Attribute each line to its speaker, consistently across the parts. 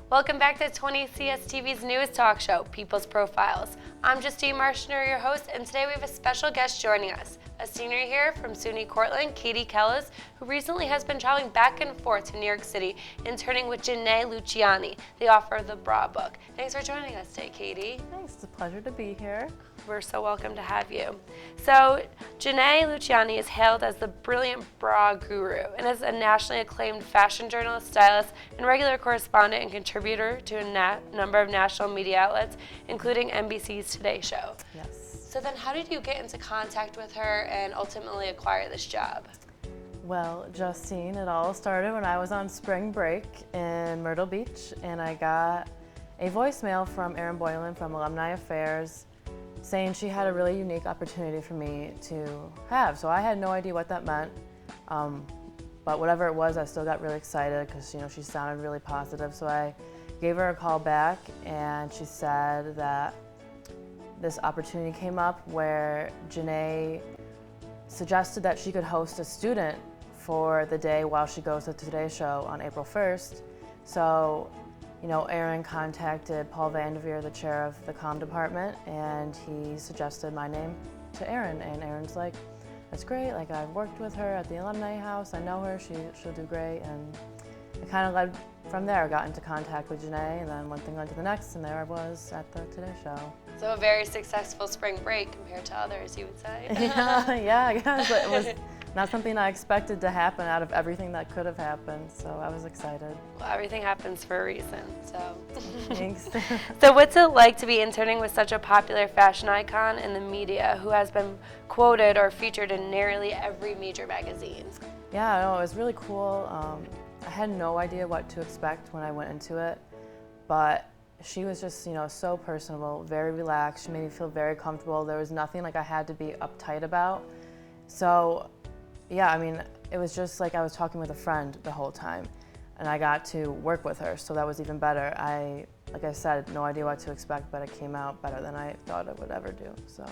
Speaker 1: Welcome back to 20CSTV's newest talk show, People's Profiles. I'm Justine Marshner, your host, and today we have a special guest joining us, a senior here from SUNY Cortland, Katie Kellas, who recently has been traveling back and forth to New York City, interning with Jene Luciani, the author of the Bra Book. Thanks for joining us today, Katie.
Speaker 2: Thanks, it's a pleasure to be here.
Speaker 1: We're so welcome to have you. So, Jene Luciani is hailed as the brilliant bra guru and is a nationally acclaimed fashion journalist, stylist, and regular correspondent and contributor to a number of national media outlets, including NBC's Today Show.
Speaker 2: Yes.
Speaker 1: So then how did you get into contact with her and ultimately acquire this job?
Speaker 2: Well, Justine, it all started when I was on spring break in Myrtle Beach, and I got a voicemail from Erin Boylan from Alumni Affairs saying she had a really unique opportunity for me to have. So I had no idea what that meant, but whatever it was, I still got really excited because she sounded really positive. So I gave her a call back, and she said that this opportunity came up where Jene suggested that she could host a student for the day while she goes to Today Show on April 1st. So, Erin contacted Paul Vanderveer, the chair of the comm department, and he suggested my name to Erin. And Erin's like, that's great, like I've worked with her at the alumni house, I know her, she'll do great. And it kind of led from there. I got into contact with Jene, and then one thing led to the next, and there I was at the Today Show.
Speaker 1: So a very successful spring break compared to others, you would say?
Speaker 2: Yeah, I guess. It was not something I expected to happen out of everything that could have happened, so I was excited.
Speaker 1: Well, everything happens for a reason, so.
Speaker 2: Thanks.
Speaker 1: So what's it like to be interning with such a popular fashion icon in the media who has been quoted or featured in nearly every major magazine?
Speaker 2: Yeah, no, it was really cool. I had no idea what to expect when I went into it, but she was just, so personable, very relaxed. She made me feel very comfortable. There was nothing like I had to be uptight about. So, yeah, it was just like I was talking with a friend the whole time, and I got to work with her, so that was even better. Like I said, no idea what to expect, but it came out better than I thought it would ever do, so.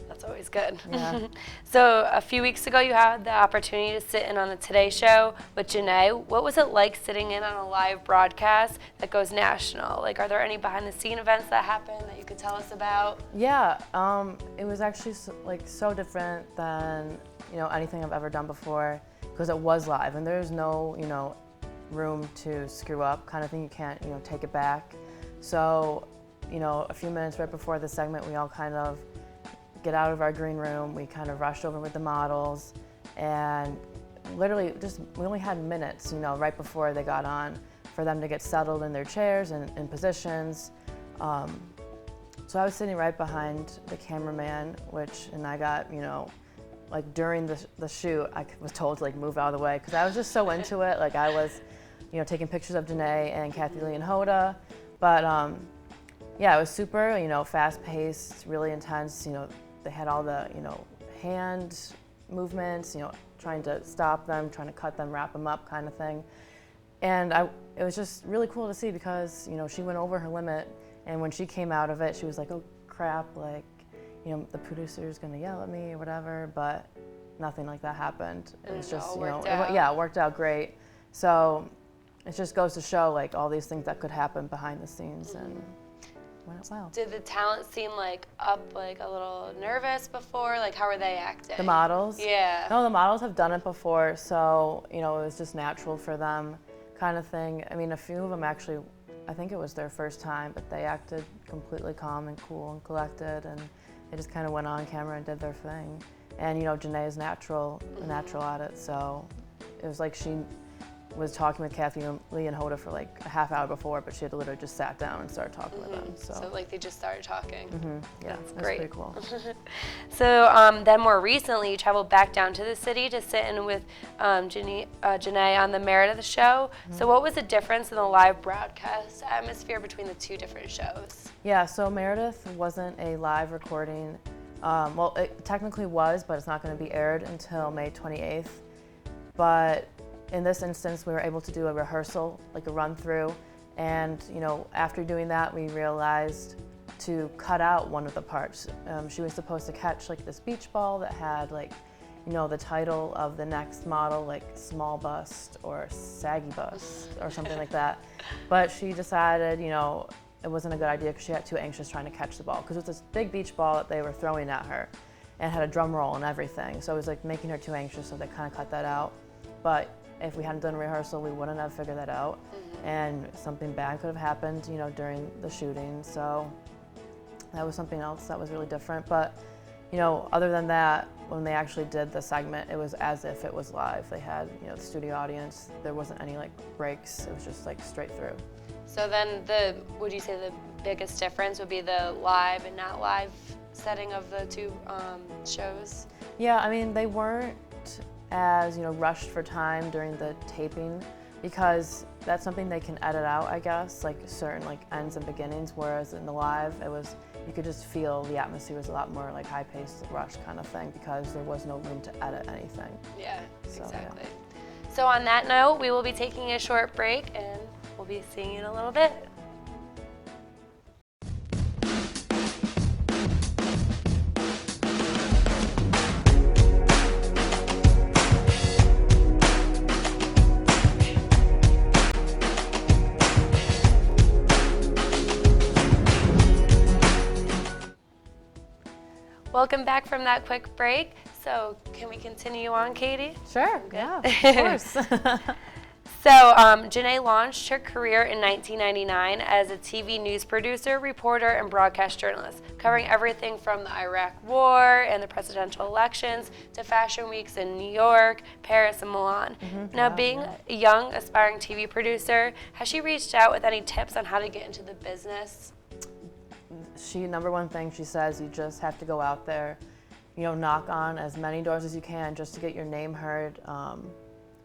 Speaker 1: That's always good.
Speaker 2: Yeah.
Speaker 1: So a few weeks ago, you had the opportunity to sit in on the Today Show with Jene. What was it like sitting in on a live broadcast that goes national? Like, are there any behind-the-scene events that happen that you could tell us about?
Speaker 2: Yeah, it was actually so different than anything I've ever done before, because it was live and there's no room to screw up kind of thing. You can't take it back. So a few minutes right before the segment, we all kind of get out of our green room. We kind of rushed over with the models, and literally we only had minutes, right before they got on for them to get settled in their chairs and in positions. So I was sitting right behind the cameraman, and I got, during the shoot, I was told to move out of the way because I was just so into it. Like I was, taking pictures of Jene and Kathie Lee and Hoda, but yeah, it was super, fast-paced, really intense. They had all the, hand movements, trying to stop them, trying to cut them, wrap them up kind of thing. And it was just really cool to see because, she went over her limit, and when she came out of it, she was like, oh crap, the producer's gonna yell at me or whatever, but nothing like that happened. It was just, it worked out great. So it just goes to show all these things that could happen behind the scenes, and went well.
Speaker 1: Did the talent seem up, a little nervous before? How were they acting?
Speaker 2: The models?
Speaker 1: Yeah.
Speaker 2: No, the models have done it before, so, it was just natural for them kind of thing. A few of them actually, I think it was their first time, but they acted completely calm and cool and collected, and they just kind of went on camera and did their thing. And, Jene is natural at it, so it was like she was talking with Kathie Lee and Hoda for a half hour before, but she had literally just sat down and started talking with them.
Speaker 1: So they just started talking.
Speaker 2: Yeah,
Speaker 1: that's
Speaker 2: great.
Speaker 1: Pretty
Speaker 2: cool.
Speaker 1: So then more recently, you traveled back down to the city to sit in with Jene on the Merit of the show. So what was the difference in the live broadcast atmosphere between the two different shows?
Speaker 2: Yeah, so Meredith wasn't a live recording. Well, it technically was, but it's not going to be aired until May 28th. But in this instance, we were able to do a rehearsal, a run through, and after doing that, we realized to cut out one of the parts. She was supposed to catch this beach ball that had the title of the next model, like small bust or saggy bust or something like that. But she decided, it wasn't a good idea because she got too anxious trying to catch the ball, because it was this big beach ball that they were throwing at her and had a drum roll and everything. So it was like making her too anxious, so they kind of cut that out. But if we hadn't done rehearsal, we wouldn't have figured that out. And something bad could have happened, during the shooting. So that was something else that was really different. But, other than that, when they actually did the segment, it was as if it was live. They had, the studio audience. There wasn't any like breaks. It was just like straight through.
Speaker 1: So then would you say the biggest difference would be the live and not live setting of the two shows?
Speaker 2: Yeah, I mean, they weren't as, rushed for time during the taping, because that's something they can edit out, I guess, like certain like ends and beginnings, whereas in the live, you could just feel the atmosphere was a lot more like high-paced, rushed kind of thing, because there was no room to edit anything.
Speaker 1: Yeah,
Speaker 2: So,
Speaker 1: exactly.
Speaker 2: yeah.
Speaker 1: So on that note, we will be taking a short break, and we'll be seeing you in a little bit. Welcome back from that quick break. So can we continue on, Katie?
Speaker 2: Sure,
Speaker 1: Good.
Speaker 2: yeah, of course.
Speaker 1: So Jene launched her career in 1999 as a TV news producer, reporter, and broadcast journalist, covering everything from the Iraq War and the presidential elections to fashion weeks in New York, Paris, and Milan. Now, being a young, aspiring TV producer, has she reached out with any tips on how to get into the business?
Speaker 2: Number one thing she says, you just have to go out there, knock on as many doors as you can just to get your name heard.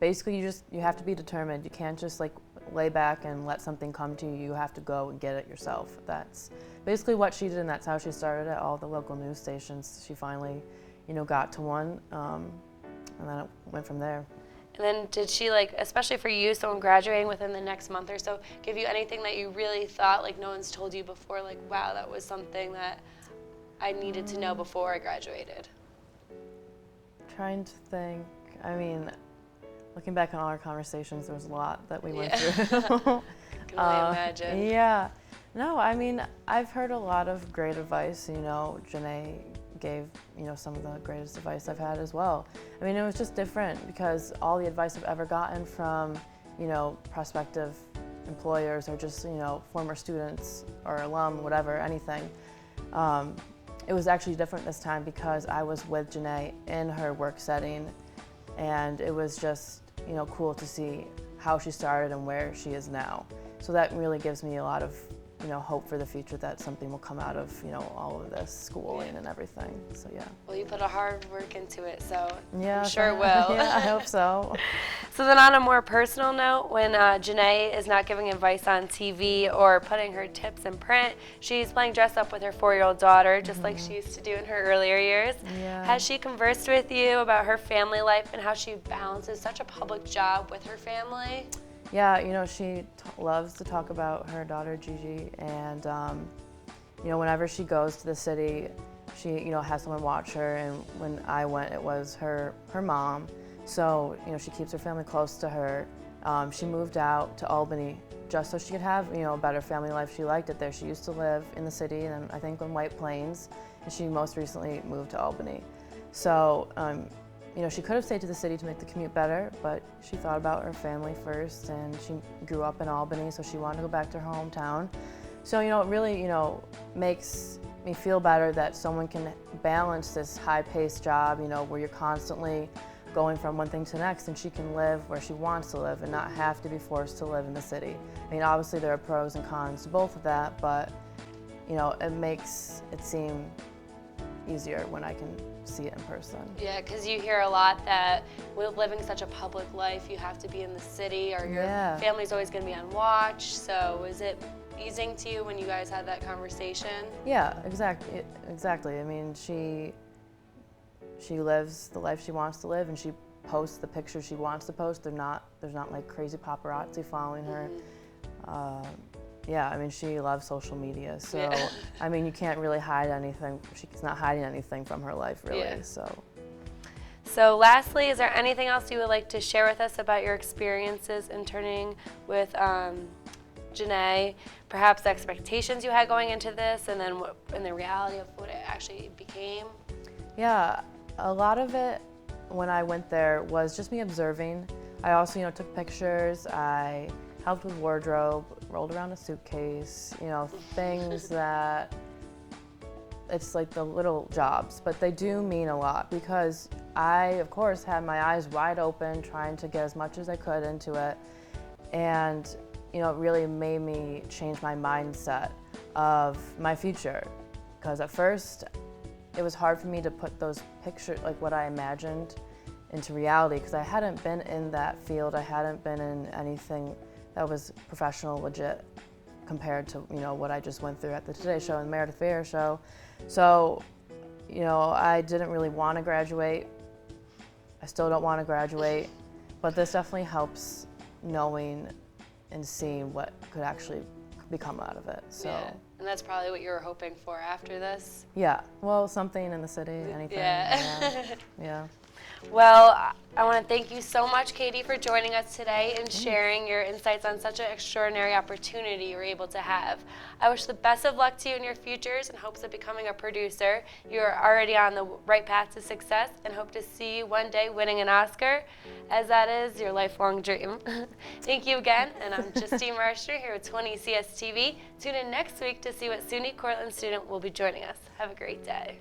Speaker 2: Basically, you have to be determined. You can't just like lay back and let something come to you. You have to go and get it yourself. That's basically what she did, and that's how she started at all the local news stations. She finally, got to one, and then it went from there.
Speaker 1: And then did she, especially for you, someone graduating within the next month or so, give you anything that you really thought, no one's told you before, wow, that was something that I needed to know before I graduated?
Speaker 2: Trying to think. I mean, looking back on all our conversations, there was a lot that we went through.
Speaker 1: I can only imagine.
Speaker 2: Yeah. No, I mean, I've heard a lot of great advice. Jene gave, some of the greatest advice I've had as well. I mean, it was just different because all the advice I've ever gotten from, prospective employers or just, former students or alum, whatever, anything. It was actually different this time because I was with Jene in her work setting, and it was just, cool to see how she started and where she is now. So that really gives me a lot of, hope for the future that something will come out of, all of this schooling and everything. So yeah.
Speaker 1: Well, you put a hard work into it, so
Speaker 2: yeah,
Speaker 1: I'm sure it will.
Speaker 2: Yeah, I hope so.
Speaker 1: So then on a more personal note, when Jene is not giving advice on TV or putting her tips in print, she's playing dress up with her 4-year-old daughter, just like she used to do in her earlier years.
Speaker 2: Yeah.
Speaker 1: Has she conversed with you about her family life and how she balances such a public job with her family?
Speaker 2: Yeah, she loves to talk about her daughter Gigi, and whenever she goes to the city, she has someone watch her. And when I went, it was her mom. So she keeps her family close to her. She moved out to Albany just so she could have a better family life. She liked it there. She used to live in the city, and I think in White Plains, and she most recently moved to Albany. So. She could have stayed to the city to make the commute better, but she thought about her family first, and she grew up in Albany, so she wanted to go back to her hometown. So, it really, makes me feel better that someone can balance this high-paced job, where you're constantly going from one thing to the next, and she can live where she wants to live and not have to be forced to live in the city. I mean, obviously there are pros and cons to both of that, but, it makes it seem easier when I can see it in person.
Speaker 1: Yeah, because you hear a lot that with living such a public life, you have to be in the city or your family's always going to be on watch. So is it easing to you when you guys had that conversation?
Speaker 2: Yeah, exactly. I mean, she lives the life she wants to live, and she posts the pictures she wants to post. There's not like crazy paparazzi following her. Yeah, I mean, she loves social media, so, I mean, you can't really hide anything. She's not hiding anything from her life, really, so.
Speaker 1: So lastly, is there anything else you would like to share with us about your experiences interning with Jene? Perhaps the expectations you had going into this, and then and the reality of what it actually became?
Speaker 2: Yeah, a lot of it when I went there was just me observing. I also, took pictures. I helped with wardrobe, rolled around a suitcase, things that it's like the little jobs, but they do mean a lot because I, of course, had my eyes wide open trying to get as much as I could into it. And, it really made me change my mindset of my future. Because at first, it was hard for me to put those pictures, like what I imagined, into reality because I hadn't been in that field. I hadn't been in anything that was professional, legit, compared to, what I just went through at the Today Show and Meredith Vieira show. So, I didn't really want to graduate. I still don't want to graduate, but this definitely helps knowing and seeing what could actually become out of it. So.
Speaker 1: Yeah. And that's probably what you were hoping for after this?
Speaker 2: Yeah, well, something in the city, anything.
Speaker 1: Yeah.
Speaker 2: Yeah.
Speaker 1: Well, I want to thank you so much, Katie, for joining us today and sharing your insights on such an extraordinary opportunity you were able to have. I wish the best of luck to you in your futures in hopes of becoming a producer. You are already on the right path to success and hope to see you one day winning an Oscar, as that is your lifelong dream. Thank you again, and I'm Justine Marshner here with 20 CSTV. Tune in next week to see what SUNY Cortland student will be joining us. Have a great day.